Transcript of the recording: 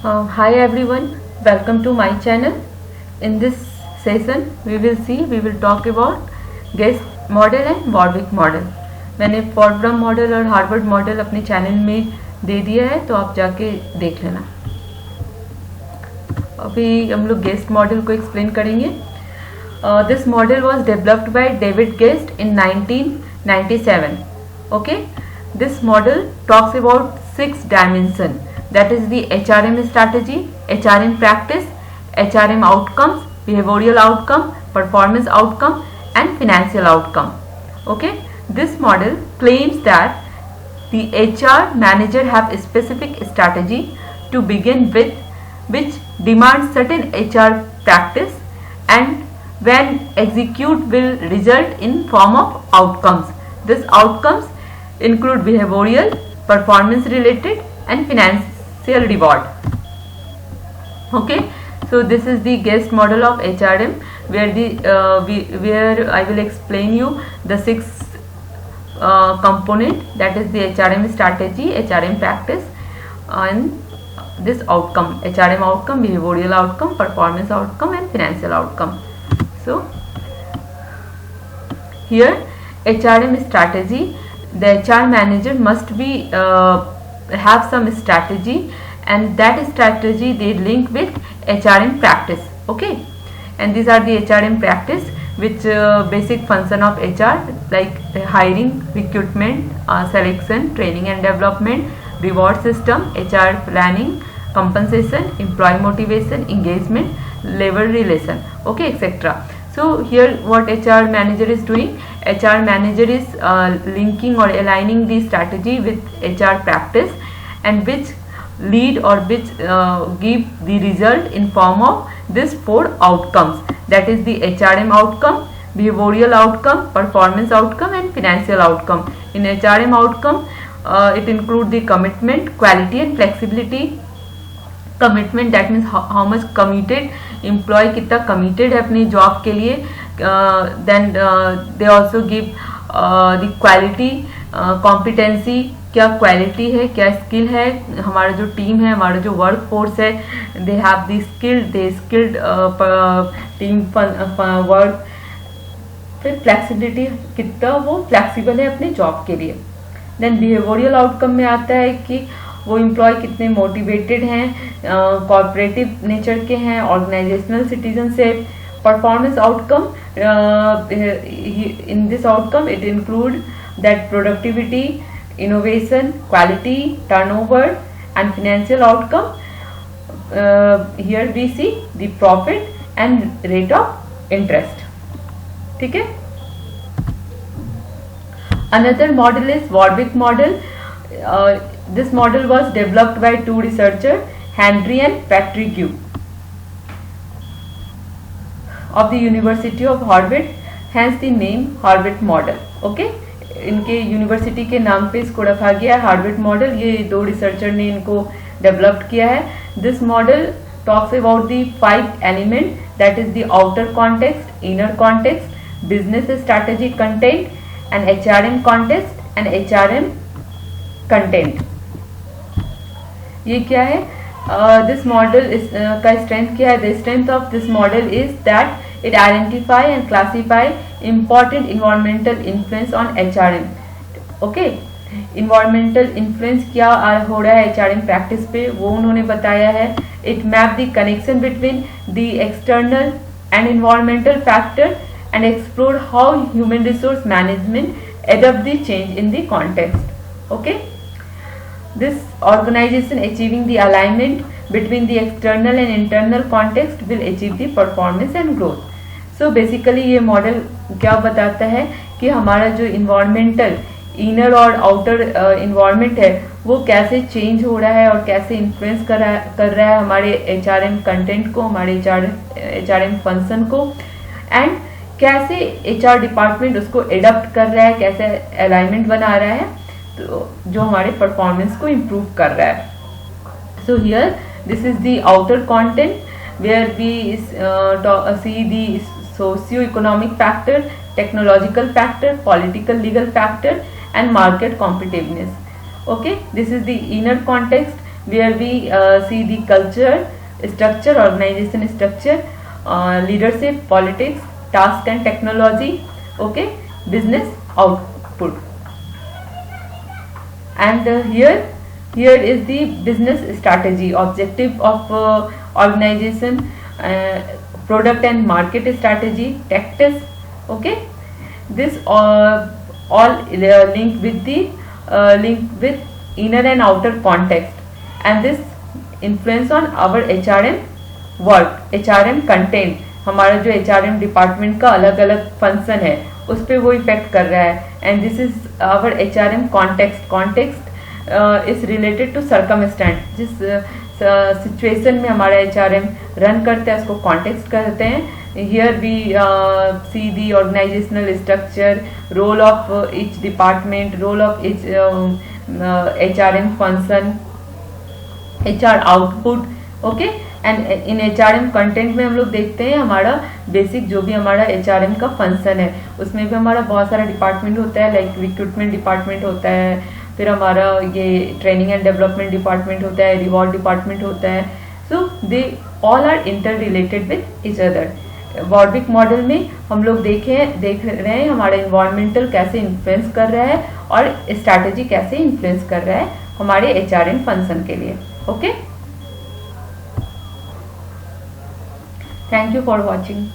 Hi everyone, welcome to my channel. In this session, we will talk about Guest model and Warwick model. मैंने फॉर्ब्रम model और Harvard model अपने channel में दे दिया है, तो आप जाके देख लेना. अभी हम लोग गेस्ट मॉडल को एक्सप्लेन करेंगे. This model was developed by David guest in 1997. Okay, this model talks about 6 dimension. That is the HRM strategy, HRM practice, HRM outcomes, behavioral outcome, performance outcome and financial outcome. Okay, this model claims that the HR manager have a specific strategy to begin with which demands certain HR practice and when execute will result in form of outcomes. These outcomes include behavioral, performance related and financial reward. Okay, so this is the guest model of HRM where I will explain you the 6 component, that is the HRM strategy, HRM practice and this outcome, HRM outcome, behavioral outcome, performance outcome and financial outcome. So here HRM strategy, the HR manager must be have some strategy and that strategy they link with HRM practice. Okay, and these are the HRM practice which basic function of HR like hiring, recruitment, selection, training and development, reward system, HR planning, compensation, employee motivation, engagement, labor relation, okay, etc. So here what HR manager is doing, HR manager is linking or aligning the strategy with HR practice and which lead or which give the result in form of this 4 outcomes, that is the HRM outcome, behavioral outcome, performance outcome and financial outcome. In HRM outcome it include the commitment, quality and flexibility. Commitment that means how much committed employ, कितना committed है अपनी job के लिए. Then they also give the quality, competency, क्या quality है, क्या skill है, हमारा जो टीम है, हमारा जो वर्क फोर्स है, they have the skilled team work. फिर फ्लेक्सिबिलिटी, कितना वो फ्लेक्सिबल है अपने जॉब के लिए. देन बिहेवियरल आउटकम में आता है कि वो एम्प्लॉय कितने मोटिवेटेड हैं, कॉर्पोरेटिव नेचर के हैं, organizational citizenship. Performance outcome, in this outcome it include that productivity, innovation, quality, turnover and financial outcome. Here we see the profit and rate of interest. ठीक है. Another model is Warwick model. This model was developed by 2 researchers, Henry and Patrick of the University of Harvard, hence the name Harvard model. Okay, इनके university के नाम पे इसको रखा गया है हार्वर्ड मॉडल. ये 2 रिसर्चर ने इनको डेवलप किया है. This model talks about the 5 element, that is the outer context, inner context, business strategy content and HRM context and HRM content. ये क्या है? दिस मॉडल का स्ट्रेंथ क्या है? The strength of this model is that it identify and classify important environmental influence on HRM. Okay, environmental influence क्या हो रहा है HRM प्रैक्टिस पे, वो उन्होंने बताया है. It map the connection between the external and environmental factor and explore how human resource management adapt the change in the context. Okay, this organization achieving the alignment between the external and internal context will achieve the performance and growth. So basically ये model क्या बताता है कि हमारा जो environmental inner और outer environment है वो कैसे चेंज हो रहा है और कैसे इन्फ्लुएंस कर रहा है हमारे HRM कंटेंट को, हमारे HRM फंक्शन को, एंड कैसे HR डिपार्टमेंट उसको एडप्ट कर रहा है, कैसे अलाइनमेंट बना रहा है जो हमारे परफॉर्मेंस को इम्प्रूव कर रहा है. So here this is the outer content where we see the socio economic factor, technological factor, political legal factor and market competitiveness. Okay, this is the inner context where we see the culture, structure, organization structure, leadership, politics, task and technology, okay, business output. And here is the business strategy, objective of organization, product and market strategy, tactics, okay. This all linked with the inner and outer context, and this influence on our HRM work, HRM content. हमारा जो HRM department का अलग अलग function है उस पर वो effect कर रहा है. And this is our HRM context is related to circumstance. जिस सिचुएशन में हमारा HRM रन करते हैं उसको कॉन्टेक्स्ट कहते हैं. Here we see the organisational structure, role of each department, role of each HRM function, HR output, okay. And in HRM content में हम लोग देखते हैं हमारा बेसिक जो भी हमारा HRM का फंक्शन है उसमें भी हमारा बहुत सारा डिपार्टमेंट होता है. लाइक रिक्रूटमेंट डिपार्टमेंट होता है, फिर हमारा ये ट्रेनिंग एंड डेवलपमेंट डिपार्टमेंट होता है, रिवॉर्ड डिपार्टमेंट होता है. So they all are inter related with each other. Warwick model में हम लोग देख रहे हैं हमारा इन्वायरमेंटल कैसे इन्फ्लुएंस कर रहा है और स्ट्रैटेजी कैसे इन्फ्लुएंस कर रहा है हमारे HRM फंक्शन के लिए. Okay, thank you for watching.